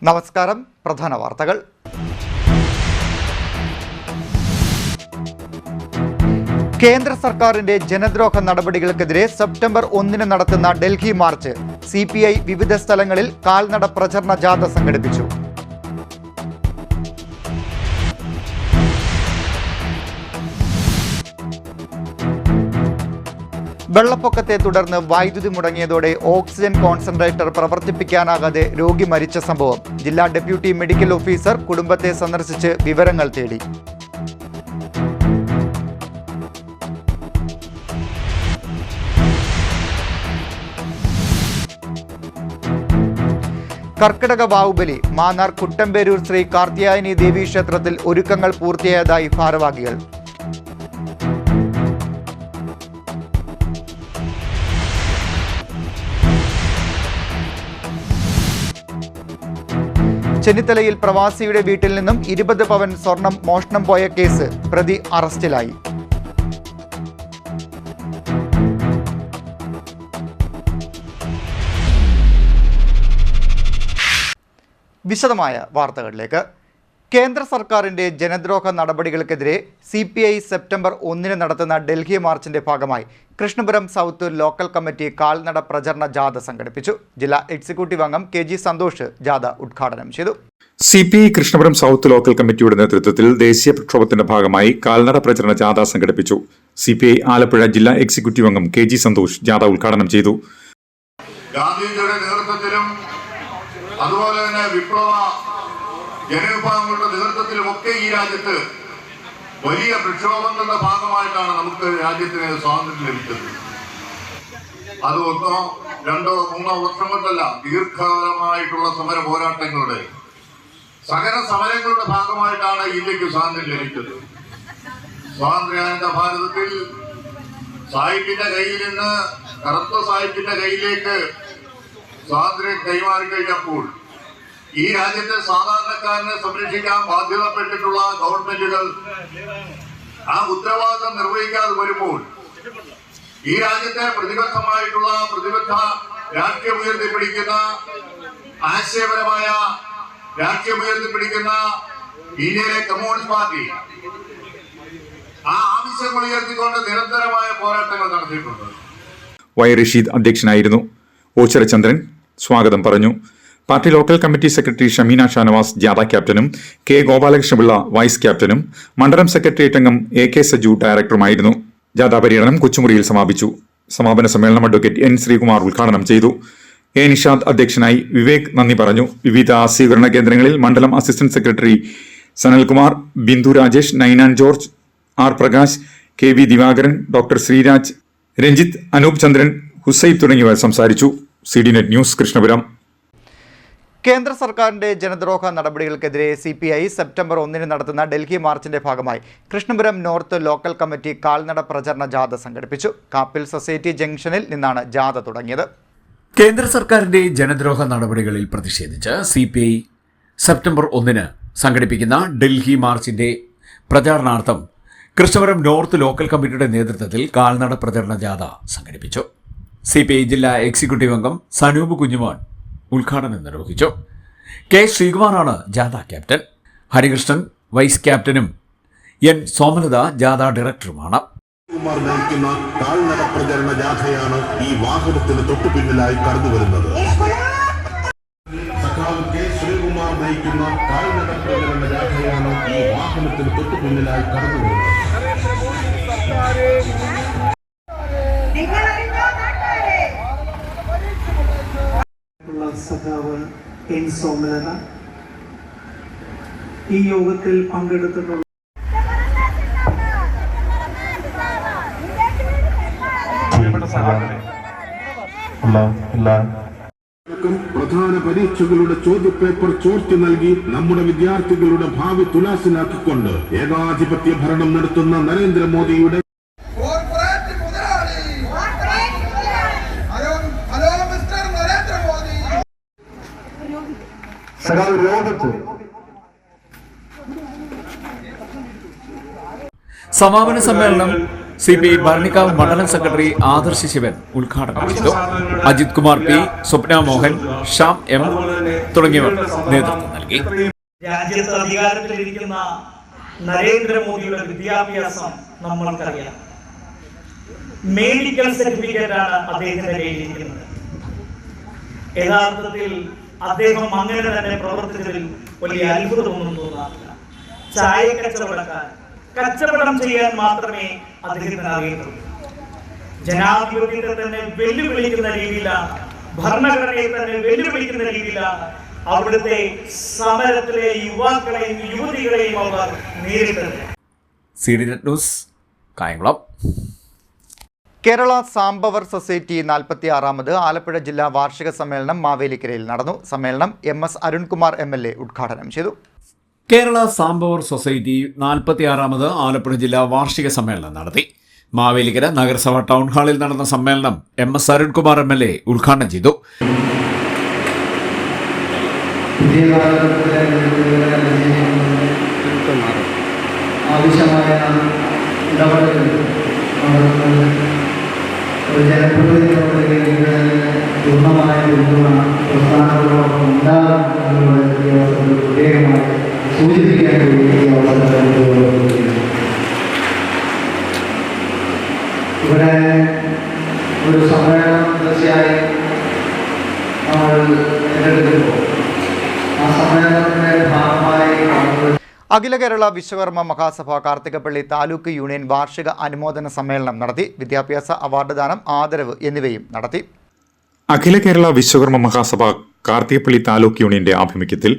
നമസ്കാരം. പ്രധാന വാർത്തകൾ. കേന്ദ്ര സർക്കാരിന്റെ ജനദ്രോഹ നടപടികൾക്കെതിരെ സെപ്റ്റംബർ 1 നടത്തുന്ന ഡൽഹി മാർച്ച് CPI വിവിധ സ്ഥലങ്ങളിൽ കാൽനട പ്രചരണ ജാഥ സംഘടിപ്പിച്ചു. വെള്ളപ്പൊക്കത്തെ തുടർന്ന് വൈദ്യുതി മുടങ്ങിയതോടെ ഓക്സിജൻ കോൺസെൻട്രേറ്റർ പ്രവർത്തിപ്പിക്കാനാകാതെ രോഗി മരിച്ച സംഭവം. ജില്ലാ ഡെപ്യൂട്ടി മെഡിക്കൽ ഓഫീസർ കുടുംബത്തെ സന്ദർശിച്ച് വിവരങ്ങൾ തേടി. കർക്കിടക ബാഹുബലി മാന്നാർ കുട്ടമ്പേരൂർ ശ്രീ കാർത്യായനി ദേവീ ക്ഷേത്രത്തിൽ ഒരുക്കങ്ങൾ പൂർത്തിയായതായി ഭാരവാഹികൾ. ചെന്നിത്തലയിൽ പ്രവാസിയുടെ വീട്ടിൽ നിന്നും 20 പവൻ സ്വർണം മോഷണം പോയ കേസ് പ്രതി അറസ്റ്റിലായി. വിശദമായ വാർത്തകളിലേക്ക്. കേന്ദ്ര സർക്കാരിന്റെ ജനദ്രോഹ നടപടികൾക്കെതിരെ CPI സെപ്റ്റംബർ 1 നടത്തുന്ന ഡൽഹി മാർച്ചിന്റെ ഭാഗമായി കൃഷ്ണപുരം സൗത്ത് ലോക്കൽ കമ്മിറ്റി കാൽനട പ്രചരണ ജാഥ സംഘടിപ്പിച്ചു. ജില്ലാ എക്സിക്യൂട്ടീവ് അംഗം KG സന്തോഷ് ജാഥ ഉദ്ഘാടനം ചെയ്തു. CPI കൃഷ്ണപുരം സൗത്ത് ലോക്കൽ കമ്മിറ്റിയുടെ നേതൃത്വത്തിൽ ദേശീയ പ്രക്ഷോഭത്തിന്റെ ഭാഗമായി കാൽനട പ്രചരണ ജാഥ സംഘടിപ്പിച്ചു. CPI ആലപ്പുഴ ജില്ലാ എക്സിക്യൂട്ടീവ് അംഗം KG സന്തോഷ് ജാഥ ഉദ്ഘാടനം ചെയ്തു. ഗാന്ധിജിയുടെ നേതൃത്വത്തിലും അതുപോലെ തന്നെ വിപ്ലവ ജനവിഭാഗങ്ങളുടെ നേതൃത്വത്തിലുമൊക്കെ ഈ രാജ്യത്ത് വലിയ പ്രക്ഷോഭങ്ങളുടെ ഭാഗമായിട്ടാണ് നമുക്ക് രാജ്യത്തിന് സ്വാതന്ത്ര്യം ലഭിച്ചത്. അത് 1, 2, 3 വർഷം കൊണ്ടല്ല, ദീർഘകാലമായിട്ടുള്ള സമര പോരാട്ടങ്ങളുടെ സകല സമരങ്ങളുടെ ഭാഗമായിട്ടാണ് ഇന്ത്യക്ക് സ്വാതന്ത്ര്യം ലഭിച്ചത്. സ്വാതന്ത്ര്യാനന്ത ഭാരതത്തിൽ സാഹിബിന്റെ കയ്യിൽ നിന്ന് കറുത്ത സാഹിബിന്റെ കയ്യിലേക്ക് സ്വാതന്ത്ര്യം കൈമാറിക്കഴിഞ്ഞപ്പോൾ ഈ രാജ്യത്തെ സാധാരണക്കാരനെ സംരക്ഷിക്കാൻ ബാധ്യതപ്പെട്ടിട്ടുള്ള ഗവൺമെന്റുകൾ ആ ഉത്തരവാദിത്തം നിർവഹിക്കാതെ വരുമ്പോൾ ഈ രാജ്യത്തെ പ്രതിബദ്ധ രാഷ്ട്രീയം ഉയർത്തിപ്പിടിക്കുന്ന ആശയപരമായ രാഷ്ട്രീയം ഉയർത്തിപ്പിടിക്കുന്ന ഇന്ത്യയിലെ കമ്മ്യൂണിസ്റ്റ് പാർട്ടി ആ ആവശ്യങ്ങൾ ഉയർത്തിക്കൊണ്ട് നിരന്തരമായ പോരാട്ടങ്ങൾ നടത്തിയിട്ടുണ്ട്. Y. റഷീദ് അധ്യക്ഷനായിരുന്നു. ഓച്ചിറ ചന്ദ്രൻ സ്വാഗതം പറഞ്ഞു. Party local committee secretary Shameena Shanavas ജാഥ ക്യാപ്റ്റനും K. ഗോപാലകൃഷ്ണപിള്ള വൈസ് ക്യാപ്റ്റനും മണ്ഡലം സെക്രട്ടേറിയറ്റ് അംഗം AK സജു ഡയറക്ടറുമായിരുന്നു. ജാഥാ പര്യടനം കൊച്ചുമുറിയിൽ സമാപിച്ചു. സമാപന സമ്മേളനം അഡ്വക്കേറ്റ് N. ശ്രീകുമാർ ഉദ്ഘാടനം ചെയ്തു. A. നിഷാദ് അധ്യക്ഷനായി. വിവേക് നന്ദി പറഞ്ഞു. വിവിധ സ്വീകരണ കേന്ദ്രങ്ങളിൽ മണ്ഡലം assistant secretary Sanalkumar, Bindu Rajesh, Ninan George, R. Prakash, KV Divakaran, doctor Sreeraj, Ranjith, Anoop Chandran, Husaib തുടങ്ങിയവർ സംസാരിച്ചു. CDNet news Krishnapuram. കേന്ദ്ര സർക്കാരിന്റെ ജനദ്രോഹ നടപടികൾക്കെതിരെ CPI സെപ്റ്റംബർ 1 നടത്തുന്ന ഡൽഹി മാർച്ചിന്റെ ഭാഗമായി കൃഷ്ണപുരം നോർത്ത് ലോക്കൽ കമ്മിറ്റി കാൽനട പ്രചരണ ജാഥ സംഘടിപ്പിച്ചു. കാപ്പിൽ സൊസൈറ്റി ജംഗ്ഷനിൽ നിന്നാണ് ജാഥ തുടങ്ങിയത്. കേന്ദ്ര സർക്കാരിന്റെ ജനദ്രോഹ നടപടികളിൽ പ്രതിഷേധിച്ച് CPI സെപ്റ്റംബർ 1 സംഘടിപ്പിക്കുന്ന ഡൽഹി മാർച്ചിന്റെ പ്രചാരണാർത്ഥം കൃഷ്ണപുരം നോർത്ത് ലോക്കൽ കമ്മിറ്റിയുടെ നേതൃത്വത്തിൽ കാൽനട പ്രചരണ ജാഥ സംഘടിപ്പിച്ചു. CPI ജില്ലാ എക്സിക്യൂട്ടീവ് അംഗം സനൂപ് കുഞ്ഞുമോൻ ഉദ്ഘാടനം നിർവഹിച്ചു. K. ശ്രീകുമാറാണ് ജാഥ ക്യാപ്റ്റൻ. ഹരികൃഷ്ണൻ വൈസ് ക്യാപ്റ്റനും N. സോമലത ജാഥ ഡയറക്ടറുമാണ്. കുമാർ നയിക്കുന്ന കാൽനട പ്രചരണ ജാഥയാണ് ഈ വാഹനത്തിന് തൊട്ടു പിന്നിലായി കടന്നുവരുന്നത്. സഖാവ് K. ശ്രീകുമാർ നയിക്കുന്ന കാൽനട പ്രചരണ ജാഥയാണ് ഈ വാഹനത്തിന് തൊട്ടു പിന്നിലായി കടന്നുവരുന്നത്. സഖാവ് N. സോമലത ഈ യോഗത്തിൽ പങ്കെടുത്തിട്ടുള്ള പ്രധാന പരീക്ഷകളുടെ ചോദ്യപേപ്പർ ചോർത്തി നൽകി നമ്മുടെ വിദ്യാർത്ഥികളുടെ ഭാവി തുലാസിലാക്കിക്കൊണ്ട് ഏകാധിപത്യ ഭരണം നടത്തുന്ന നരേന്ദ്രമോദിയുടെ സമാപന സമ്മേളനം CPI ഭരണിക്കാവ് മണ്ഡലം സെക്രട്ടറി ആദർശ് ശിവൻ ഉദ്ഘാടനം ചെയ്തു. അജിത് കുമാർ P, സ്വപ്ന മോഹൻ, ഷ്യാം M തുടങ്ങിയവർ നേതൃത്വം നൽകി. രാജ്യത്ത് അധികാരത്തിലിരിക്കുന്ന നരേന്ദ്രമോദിയുടെ വിദ്യാഭ്യാസം നമ്മൾക്കറിയാം. മെഡിക്കൽ സർട്ടിഫിക്കറ്റാണ് അദ്ദേഹത്തിന്റെ കയ്യിലിരിക്കുന്നത്. യഥാർത്ഥത്തിൽ അദ്ദേഹം അങ്ങനെ തന്നെ പ്രവർത്തിച്ചതിൽ വലിയ അത്ഭുതമൊന്നും തോന്നാറില്ല. ചായ കച്ചവടം ചെയ്യാൻ മാത്രമേ അദ്ദേഹത്തിന് അറിയുള്ളൂ. ജനാധിപത്യത്തെ തന്നെ വെല്ലുവിളിക്കുന്ന രീതിയിലാണ്, ഭരണഘടനയെ തന്നെ വെല്ലുവിളിക്കുന്ന രീതിയിലാണ് അവിടുത്തെ സമരത്തിലെ യുവാക്കളെയും യുവതികളെയും അവർ നേരിട്ടത്. CDNet news, Kayamkulam. Kerala Sambavar society 46ാമത് ആലപ്പുഴ ജില്ലാ വാർഷിക സമ്മേളനം മാവേലിക്കരയിൽ നടന്നു. സമ്മേളനം MS അരുൺകുമാർ MLA ഉദ്ഘാടനം ചെയ്തു. കേരള സാംബവർ സൊസൈറ്റി 46ാമത് ആലപ്പുഴ ജില്ലാ വാർഷിക സമ്മേളനം നടത്തി. മാവേലിക്കര നഗരസഭ ടൗൺ ഹാളിൽ നടന്ന സമ്മേളനം MS അരുൺകുമാർ MLA ഉദ്ഘാടനം ചെയ്തു. ആവശ്യമായ ഇടപെടലുകൾ ജനപ്രതിനിധികളുടെ പൂർണ്ണമായ പിന്തുണ പ്രസ്ഥാനങ്ങളോടൊപ്പം ഉണ്ടാകും എന്നുള്ളത് പ്രത്യേകമായി സൂചിപ്പിക്കാൻ കൂടി ഈ അവസരം. ഇവിടെ ഒരു സമ്മേളനം തീർച്ചയായും നമ്മൾ ഏറ്റെടുക്കുമ്പോൾ ആ സമ്മേളനത്തിന്റെ ഭാഗമായി അഖില കേരള വിശ്വകർമ്മ മഹാസഭ കാർത്തികപ്പള്ളി താലൂക്ക് യൂണിയൻ വാർഷിക അനുമോദന സമ്മേളനം നടത്തി. വിദ്യാഭ്യാസ അവാർഡ് ദാനം, ആദരവ് എന്നിവയും നടത്തി. അഖില കേരള വിശ്വകർമ്മ മഹാസഭ കാർത്തികപ്പള്ളി താലൂക്ക് യൂണിയന്റെ ആഭിമുഖ്യത്തിൽ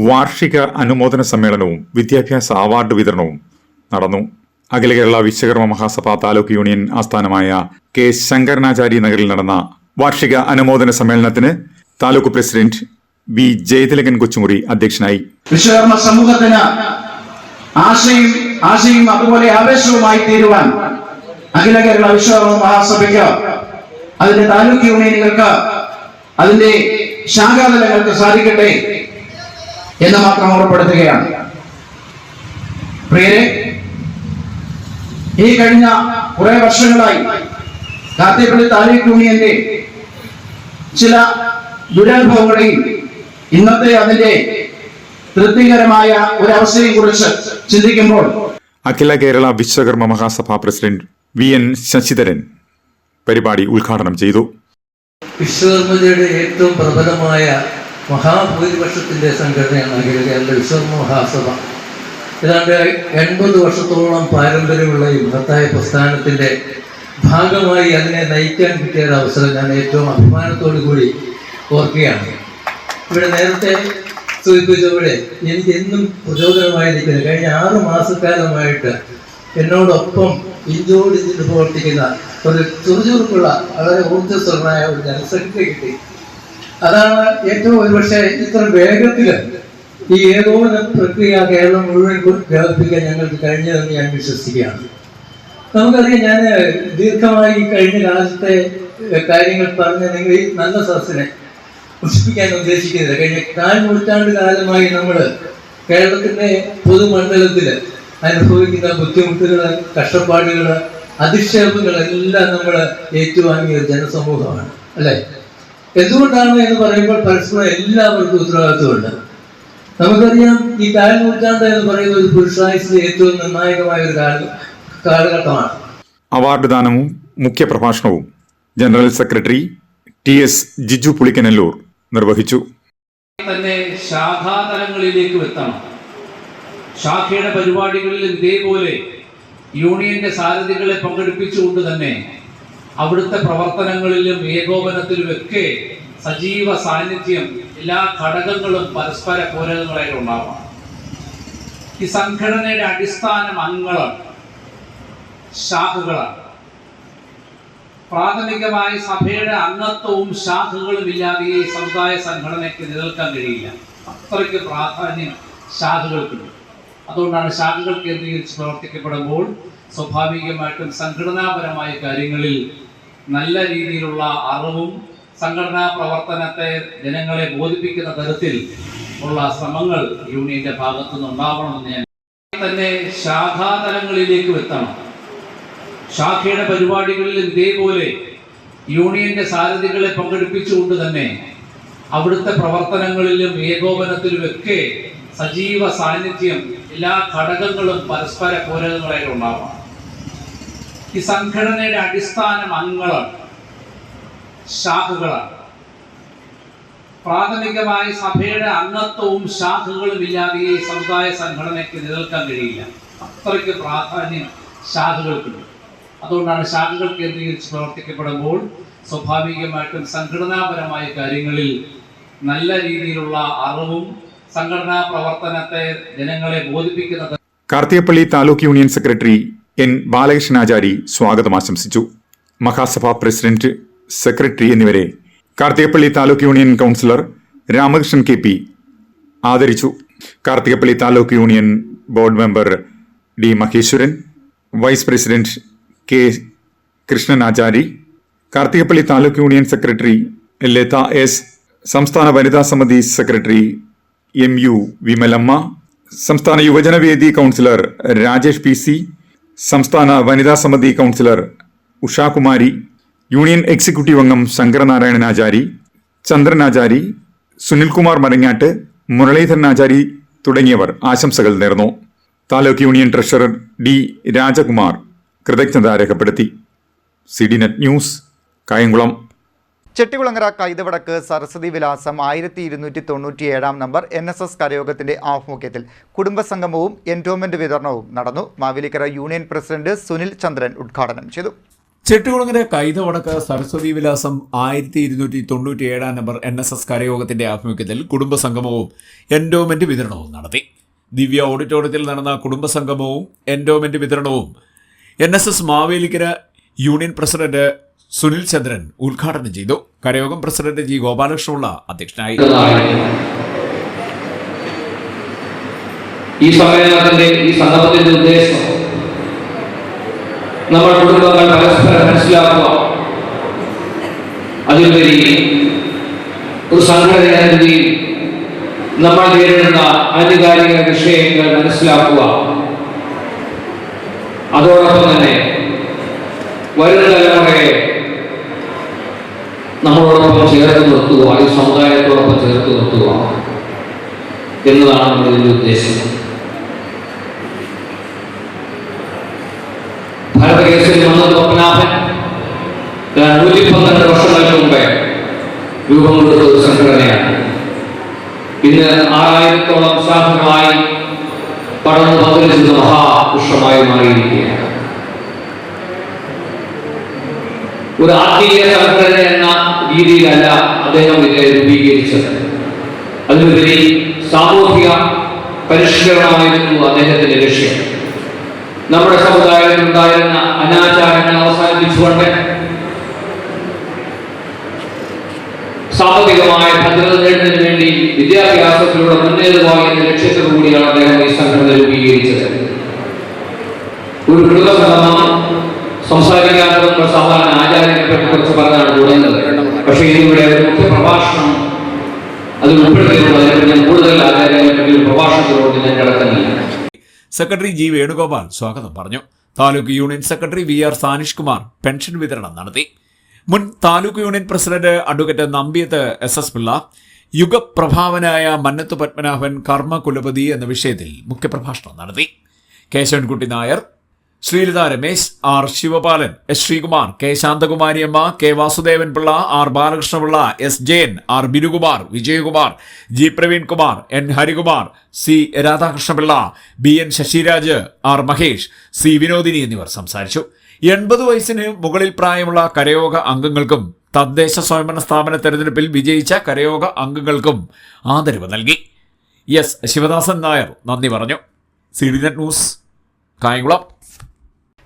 വാർഷിക അനുമോദന സമ്മേളനവും വിദ്യാഭ്യാസ അവാർഡ് വിതരണവും നടന്നു. അഖില കേരള വിശ്വകർമ്മ മഹാസഭ താലൂക്ക് യൂണിയൻ ആസ്ഥാനമായ K. ശങ്കരനാചാര്യ നഗറിൽ നടന്ന വാർഷിക അനുമോദന സമ്മേളനത്തിന് താലൂക്ക് പ്രസിഡന്റ് B. ജയതിലകൻ കൊച്ചുമുറി അധ്യക്ഷനായി. വിശ്വകർമ്മ സമൂഹത്തിന് ആശയും അതുപോലെ ആവേശവുമായി തീരുവാൻ അഖില കേരള വിശ്വകർമ്മ മഹാസഭയ്ക്ക്, അതിന്റെ താലൂക്ക് യൂണിയനുകൾക്ക്, അതിന്റെ ശാഖാതലങ്ങൾക്ക് സാധിക്കട്ടെ എന്ന് മാത്രം ഓർമ്മപ്പെടുത്തുകയാണ്. പ്രിയരെ, ഈ കഴിഞ്ഞ കുറെ വർഷങ്ങളായി കാർത്തികപ്പള്ളി താലൂക്ക് യൂണിയന്റെ ചില ദുരനുഭവങ്ങളെയും ഇന്നത്തെ അതിന്റെ തൃപ്തികരമായ ഒരവസ്ഥയെ കുറിച്ച് ചിന്തിക്കുമ്പോൾ അഖില കേരള വിശ്വകർമ്മ മഹാസഭ പ്രസിഡന്റ് VN ശശിധരൻ പരിപാടി ഉദ്ഘാടനം ചെയ്തു. വിശ്വകർമ്മതയുടെ ഏറ്റവും പ്രബലമായ മഹാഭൂരിപക്ഷത്തിന്റെ സംഘടനയാണ് അഖില കേരള വിശ്വകർമ്മ മഹാസഭ. ഏതാണ്ട് 80 വർഷത്തോളം പാരമ്പര്യമുള്ള ഈ മഹത്തായ പ്രസ്ഥാനത്തിന്റെ ഭാഗമായി അതിനെ നയിക്കാൻ കിട്ടിയ ഒരു അവസരം ഞാൻ ഏറ്റവും അഭിമാനത്തോടു കൂടി ഓർക്കുകയാണ്. ഇവിടെ നേരത്തെ സൂചിപ്പിച്ചവിടെ എനിക്ക് എന്നും പ്രചോദനമായിരിക്കുന്നത് കഴിഞ്ഞ 6 മാസക്കാലമായിട്ട് എന്നോടൊപ്പം ഇഞ്ചോടിഞ്ചിന് പ്രവർത്തിക്കുന്ന ഒരു ചുറുചുറുക്കുള്ള വളരെ ഊർജ്ജസ്വലനായ ഒരു ജനസംഖ്യ കിട്ടി. അതാണ് ഏറ്റവും ഒരുപക്ഷെ ഇത്ര വേഗത്തിൽ ഈ ഏകോപന പ്രക്രിയ കേരളം മുഴുവൻ വ്യാപിപ്പിക്കാൻ ഞങ്ങൾക്ക് കഴിഞ്ഞതെന്ന് ഞാൻ വിശ്വസിക്കുകയാണ്. നമുക്കറിയാം, ഞാൻ ദീർഘമായി കഴിഞ്ഞ കാലത്തെ കാര്യങ്ങൾ പറഞ്ഞ നിങ്ങൾ ഈ നല്ല സദസ്സിനെ പുഷ്പിക്കാൻ ഉദ്ദേശിക്കുന്നില്ല. കഴിഞ്ഞ 4 നൂറ്റാണ്ട് കാലമായി നമ്മൾ കേരളത്തിന്റെ പൊതുമണ്ഡലത്തിൽ അനുഭവിക്കുന്ന ബുദ്ധിമുട്ടുകൾ, കഷ്ടപ്പാടുകൾ, അധിക്ഷേപങ്ങളെല്ലാം നമ്മൾ ഏറ്റുവാങ്ങിയ ഒരു ജനസമൂഹമാണ്, അല്ലെ? എന്തുകൊണ്ടാണ് എന്ന് പറയുമ്പോൾ പരസ്പരം എല്ലാവർക്കും ഉത്തരവാദിത്വമുണ്ട്. നമുക്കറിയാം, ഈ 4 നൂറ്റാണ്ട് എന്ന് പറയുന്ന ഒരു പുരുഷായുസിലെ ഏറ്റവും നിർണായകമായ ഒരു കാലഘട്ടമാണ്. അവാർഡ് ദാനവും മുഖ്യ പ്രഭാഷണവും general secretary TS Jiju Pulikkanallur നിർവഹിച്ചു. തന്നെ ശാഖാതലങ്ങളിലേക്ക് എത്തണം. ശാഖയുടെ പരിപാടികളിലും ഇതേപോലെ യൂണിയന്റെ സാരഥികളെ പങ്കെടുപ്പിച്ചുകൊണ്ട് തന്നെ അവിടുത്തെ പ്രവർത്തനങ്ങളിലും ഏകോപനത്തിലുമൊക്കെ സജീവ സാന്നിധ്യം എല്ലാ ഘടകങ്ങളും പരസ്പര പൂരകങ്ങളായിട്ട് ഉണ്ടാവണം. ഈ സംഘടനയുടെ അടിസ്ഥാനം അംഗങ്ങളാണ്, ശാഖകളാണ്. പ്രാഥമികമായി സഭയുടെ അംഗത്വവും ശാഖകളും ഇല്ലാതെ ഈ സമുദായ സംഘടനയ്ക്ക് നിലനിൽക്കാൻ കഴിയില്ല. അത്രയ്ക്ക് പ്രാധാന്യം ശാഖകൾക്കുണ്ട്. അതുകൊണ്ടാണ് ശാഖകൾ കേന്ദ്രീകരിച്ച് പ്രവർത്തിക്കപ്പെടുമ്പോൾ സ്വാഭാവികമായിട്ടും സംഘടനാപരമായ കാര്യങ്ങളിൽ നല്ല രീതിയിലുള്ള അറിവും സംഘടനാ പ്രവർത്തനത്തെ ജനങ്ങളെ ബോധിപ്പിക്കുന്ന തരത്തിൽ ഉള്ള ശ്രമങ്ങൾ യൂണിയന്റെ ഭാഗത്തുനിന്ന് ഉണ്ടാവണമെന്ന് ഞാൻ തന്നെ ശാഖാതലങ്ങളിലേക്ക് എത്തണം. ശാഖയുടെ പരിപാടികളിലും ഇതേപോലെ യൂണിയന്റെ സാരഥികളെ പങ്കെടുപ്പിച്ചുകൊണ്ട് തന്നെ അവിടുത്തെ പ്രവർത്തനങ്ങളിലും ഏകോപനത്തിലുമൊക്കെ സജീവ സാന്നിധ്യം എല്ലാ ഘടകങ്ങളും പരസ്പര പൂരകങ്ങളായിട്ട് ഉണ്ടാവണം. ഈ സംഘടനയുടെ അടിസ്ഥാനം അംഗങ്ങളാണ്, ശാഖകളാണ്. പ്രാഥമികമായി സഭയുടെ അംഗത്വവും ശാഖകളും ഇല്ലാതെ ഈ സമുദായ സംഘടനയ്ക്ക് നിലനിൽക്കാൻ കഴിയില്ല. അത്രയ്ക്ക് പ്രാധാന്യം ശാഖകൾക്കുണ്ട്. അതുകൊണ്ടാണ് ശാഖകൾ കേന്ദ്രീകരിച്ച് പ്രവർത്തിക്കപ്പെടുമ്പോൾ സ്വാഭാവികമായിട്ടും സംഘടനാപരമായ കാര്യങ്ങളിൽ നല്ല രീതിയിലുള്ള അറിവും സംഘടനാ പ്രവർത്തനത്തെ ജനങ്ങളെ ബോധിപ്പിക്കുന്നത്. Karthikappally taluk union secretary N Balakrishnachari സ്വാഗതം ആശംസിച്ചു. മഹാസഭാ പ്രസിഡന്റ്, സെക്രട്ടറി എന്നിവരെ Karthikappally taluk union councillor Ramakrishnan KP ആദരിച്ചു. Karthikappally taluk union board member D Maheswaran, vice president K Krishnanachari, Karthikappally taluk union secretary Latha S, സംസ്ഥാന വനിതാ സമിതി സെക്രട്ടറി MU വിമലമ്മ, സംസ്ഥാന യുവജനവേദി കൗൺസിലർ രാജേഷ് PC, സംസ്ഥാന വനിതാ സമിതി കൗൺസിലർ ഉഷാകുമാരി, യൂണിയൻ എക്സിക്യൂട്ടീവ് അംഗം ശങ്കരനാരായണനാചാരി, ചന്ദ്രനാചാരി, സുനിൽകുമാർ മരങ്ങാട്ട്, മുരളീധരനാചാരി തുടങ്ങിയവർ ആശംസകൾ നേർന്നു. Taluk union treasurer D Rajakumar കൃതജ്ഞത രേഖപ്പെടുത്തി. CDNet news, Kayamkulam. Chettikulangara Kaithavadakku Saraswathi Vilasam 1297 number NSS കരയോഗത്തിന്റെ ആഭിമുഖ്യത്തിൽ കുടുംബസംഗമവും എൻഡോമെന്റ് വിതരണവും നടന്നു. മാവേലിക്കര യൂണിയൻ പ്രസിഡന്റ് സുനിൽ ചന്ദ്രൻ ഉദ്ഘാടനം ചെയ്തു. ചെട്ടികുളങ്ങര കൈതവടക്ക് സരസ്വതി വിലാസം 1297 നമ്പർ NSS കരയോഗത്തിന്റെ ആഭിമുഖ്യത്തിൽ കുടുംബസംഗമവും എൻഡോമെന്റ് വിതരണവും നടത്തി. ദിവ്യ ഓഡിറ്റോറിയത്തിൽ നടന്ന കുടുംബസംഗമവും എൻഡോമെന്റ് വിതരണവും NSS Mavelikara union president Sunil Chandran ഉദ്ഘാടനം ചെയ്തു. കരയോഗം പ്രസിഡന്റ് G ഗോപാലകൃഷ്ണപിള്ള അധ്യക്ഷനായി. ഈ സമ്മേളനത്തിന്റെ ഈ സംഗമത്തിന്റെ ഉദ്ദേശം നമ്മൾ കുടുംബങ്ങൾ പരസ്പരം മനസ്സിലാക്കുക, അതിലുപരി ഒരു സംഘടന നമ്മൾ നേരിടുന്ന ആനുകാലിക വിഷയങ്ങൾ മനസ്സിലാക്കുക, അതോടൊപ്പം തന്നെ വരും തലമുറയെ നമ്മളോടൊപ്പം ചേർത്ത് നിർത്തുക, ഈ സമുദായത്തോടൊപ്പം ചേർത്ത് നിർത്തുക എന്നതാണ് നമ്മുടെ ഇതിന്റെ ഉദ്ദേശം. ഭാരതകേസരി മന്നത്ത് പത്മനാഭൻ 112 വർഷങ്ങൾക്ക് മുമ്പേ രൂപം കൊടുത്ത ഒരു സംഘടനയാണ്. ഇന്ന് 6000-ഓളം ശാഖകളായി പടർന്നു പന്തലിച്ചിരുന്ന മഹാപുഷ്പമായി മാറിയിരിക്കുകയാണ്. ഒരു ആത്മീയ സംഘടന എന്ന രീതിയിലല്ല അദ്ദേഹം ഇതിനെ രൂപീകരിച്ചത്. അതിലുപരി സാമൂഹിക പരിഷ്കരണമായിരുന്നു അദ്ദേഹത്തിന്റെ ലക്ഷ്യം. നമ്മുടെ സമുദായത്തിൽ ഉണ്ടായിരുന്ന അനാചാരങ്ങൾ അവസാനിപ്പിച്ചുകൊണ്ട് സാമ്പത്തികമായ ഭദ്രത നേടുന്നതിന് വേണ്ടി വിദ്യാഭ്യാസത്തിലൂടെ മുന്നേറുക എന്ന ലക്ഷ്യത്തോടുകൂടിയാണ് അദ്ദേഹം ഈ സംഘടന രൂപീകരിച്ചത്. ഒരു കുടുംബസംഗമം സംസാരിക്കാൻ സാധാരണ ആചാര്യനെ പറ്റി കുറിച്ച് പറഞ്ഞാണ് തുടങ്ങുന്നത്. പക്ഷേ ഇതിലൂടെ ഒരു മുഖ്യ പ്രഭാഷണം അതിൽ ഉൾപ്പെടുത്തിയിട്ടുള്ളത് ഞാൻ കൂടുതൽ ആചാര്യനെ പറ്റി പ്രഭാഷണത്തിലോട് ഞാൻ കിടക്കുന്നില്ല. സെക്രട്ടറി G വേണുഗോപാൽ സ്വാഗതം പറഞ്ഞു. Taluk union secretary VR Sanish Kumar pension വിതരണം നടത്തി. മുൻ taluk union president advocate Nambiath SS Pillai, യുഗപ്രഭാവനായ മന്നത്ത് പത്മനാഭൻ കർമ്മകുലപതി എന്ന വിഷയത്തിൽ മുഖ്യപ്രഭാഷണം നടത്തി. Keshavankutty Nair, Sreelatha Ramesh, R ശിവപാലൻ, S Sreekumar, K Shanthakumariamma, K Vasudevan Pillai, R Balakrishna Pillai, S Jayan, R Binukumar, Vijayakumar, G Praveenkumar, N Harikumar, C Radhakrishna Pillai, BN Sasiraj, R Mahesh, C Vinodini എന്നിവർ സംസാരിച്ചു. 80 വയസ്സിന് മുകളിൽ പ്രായമുള്ള കരയോഗ അംഗങ്ങൾക്കും തദ്ദേശ സ്വയംഭരണ സ്ഥാപന തെരഞ്ഞെടുപ്പിൽ വിജയിച്ച കരയോഗ അംഗങ്ങൾക്കും ആദരവ് നൽകി. S ശിവദാസൻ നായർ നന്ദി പറഞ്ഞു. CDNet news, Kayamkulam.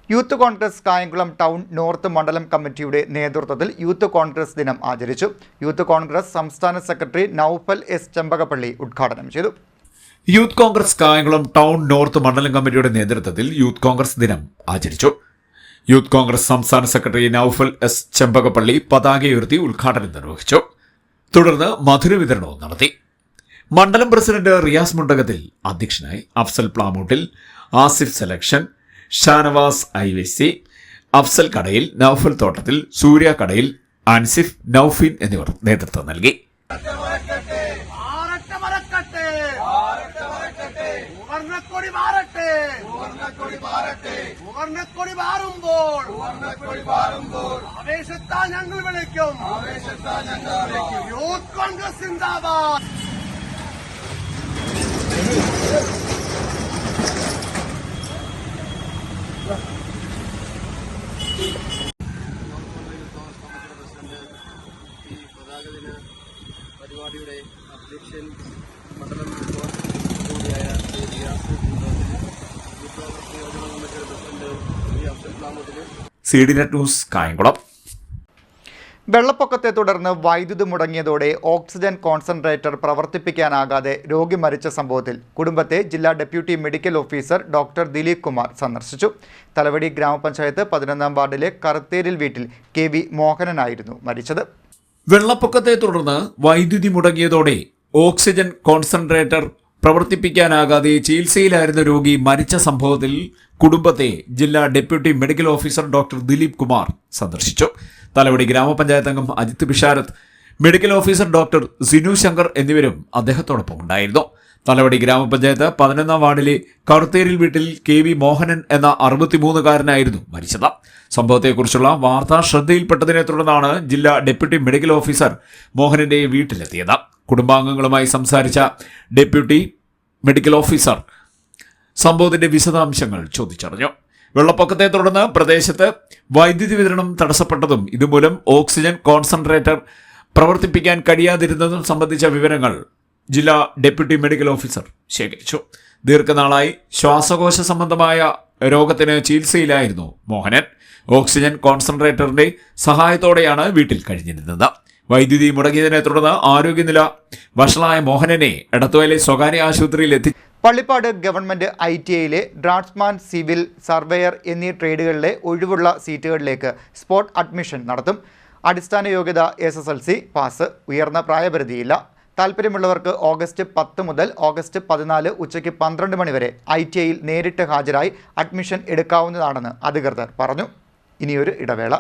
Youth Congress Kayamkulam town north മണ്ഡലം കമ്മിറ്റിയുടെ നേതൃത്വത്തിൽ യൂത്ത് കോൺഗ്രസ് ദിനം ആചരിച്ചു. യൂത്ത് കോൺഗ്രസ് സംസ്ഥാന സെക്രട്ടറി നൌഫൽ S ചെമ്പകപ്പള്ളി ഉദ്ഘാടനം ചെയ്തു. Youth Congress Kayamkulam town north മണ്ഡലം കമ്മിറ്റിയുടെ നേതൃത്വത്തിൽ യൂത്ത് കോൺഗ്രസ് ദിനം ആചരിച്ചു. യൂത്ത് കോൺഗ്രസ് സംസ്ഥാന സെക്രട്ടറി നൌഫൽ S ചെമ്പകപ്പള്ളി പതാകയുയർത്തി ഉദ്ഘാടനം നിർവഹിച്ചു. തുടർന്ന് മധുര വിതരണവും നടത്തി. മണ്ഡലം പ്രസിഡന്റ് റിയാസ് മുണ്ടകത്തിൽ അധ്യക്ഷനായി. അഫ്സൽ പ്ലാമൂട്ടിൽ, ആസിഫ് സെലക്ഷൻ, ഷാനവാസ് IVC, അഫ്സൽ കടയിൽ, നൌഫൽ തോട്ടത്തിൽ, സൂര്യ കടയിൽ, ആൻസിഫ്, നൌഫീൻ എന്നിവർ നേതൃത്വം നൽകി. ഞങ്ങൾ വിളിക്കും യൂത്ത് കോൺഗ്രസ് സിന്ദാബാദ്. ഈ പതാകദിന പരിപാടിയുടെ അധ്യക്ഷൻ മണ്ഡലം കൂടിയായ CDNet ന്യൂസ് കായംകുളം. വെള്ളപ്പൊക്കത്തെ തുടർന്ന് വൈദ്യുതി മുടങ്ങിയതോടെ ഓക്സിജൻ കോൺസെൻട്രേറ്റർ പ്രവർത്തിപ്പിക്കാനാകാതെ രോഗി മരിച്ച സംഭവത്തിൽ കുടുംബത്തെ ജില്ലാ deputy medical officer doctor Dileep Kumar സന്ദർശിച്ചു. തലവടി ഗ്രാമപഞ്ചായത്ത് 11-ാം വാർഡിലെ കറുത്തേരിൽ വീട്ടിൽ KV മോഹനനായിരുന്നു മരിച്ചത്. വെള്ളപ്പൊക്കത്തെ തുടർന്ന് വൈദ്യുതി മുടങ്ങിയതോടെ ഓക്സിജൻ കോൺസെൻട്രേറ്റർ പ്രവർത്തിപ്പിക്കാനാകാതെ ചികിത്സയിലായിരുന്ന രോഗി മരിച്ച സംഭവത്തിൽ കുടുംബത്തെ ജില്ലാ deputy medical officer doctor Dileep Kumar സന്ദർശിച്ചു. തലവടി ഗ്രാമപഞ്ചായത്ത് അംഗം Ajith Bisharath, medical officer doctor Sinu Shankar എന്നിവരും അദ്ദേഹത്തോടൊപ്പം ഉണ്ടായിരുന്നു. തലവടി ഗ്രാമപഞ്ചായത്ത് 11-ാം വാർഡിലെ കറുത്തേരിൽ വീട്ടിൽ KV മോഹനൻ എന്ന 63-കാരനായിരുന്നു മരിച്ചത്. സംഭവത്തെക്കുറിച്ചുള്ള വാർത്ത ശ്രദ്ധയിൽപ്പെട്ടതിനെ തുടർന്നാണ് ജില്ലാ ഡെപ്യൂട്ടി മെഡിക്കൽ ഓഫീസർ മോഹനന്റെ വീട്ടിലെത്തിയത്. കുടുംബാംഗങ്ങളുമായി സംസാരിച്ച ഡെപ്യൂട്ടി മെഡിക്കൽ ഓഫീസർ സംഭവത്തിന്റെ വിശദാംശങ്ങൾ ചോദിച്ചറിഞ്ഞു. വെള്ളപ്പൊക്കത്തെ തുടർന്ന് പ്രദേശത്ത് വൈദ്യുതി വിതരണം തടസ്സപ്പെട്ടതും ഇതുമൂലം ഓക്സിജൻ കോൺസെൻട്രേറ്റർ പ്രവർത്തിപ്പിക്കാൻ കഴിയാതിരുന്നതും സംബന്ധിച്ച വിവരങ്ങൾ ജില്ലാ ഡെപ്യൂട്ടി മെഡിക്കൽ ഓഫീസർ ശേഖരിച്ചു. ദീർഘനാളായി ശ്വാസകോശ സംബന്ധമായ രോഗത്തിന് ചികിത്സയിലായിരുന്നു മോഹനൻ. ഓക്സിജൻ കോൺസെൻട്രേറ്ററിന്റെ സഹായത്തോടെയാണ് വീട്ടിൽ കഴിഞ്ഞിരുന്നത്. വൈദ്യുതി മുടങ്ങിയതിനെ തുടർന്ന് ആരോഗ്യനില വഷളായ മോഹനനെ എടത്തുവയിലെ സ്വകാര്യ ആശുപത്രിയിൽ എത്തി. പള്ളിപ്പാട് ഗവൺമെന്റ് ITIയിലെ ഡ്രാഫ്റ്റ്സ്മാൻ, സിവിൽ, സർവേയർ എന്നീ ട്രേഡുകളിലെ ഒഴിവുള്ള സീറ്റുകളിലേക്ക് സ്പോട്ട് അഡ്മിഷൻ നടത്തും. അടിസ്ഥാന യോഗ്യത SSLC പാസ്. ഉയർന്ന പ്രായപരിധിയില്ല. താൽപ്പര്യമുള്ളവർക്ക് ഓഗസ്റ്റ് 10 മുതൽ ഓഗസ്റ്റ് 14 ഉച്ചയ്ക്ക് 12 മണി വരെ ITIയിൽ നേരിട്ട് ഹാജരായി അഡ്മിഷൻ എടുക്കാവുന്നതാണെന്ന് അധികൃതർ പറഞ്ഞു. ഇനിയൊരു ഇടവേള.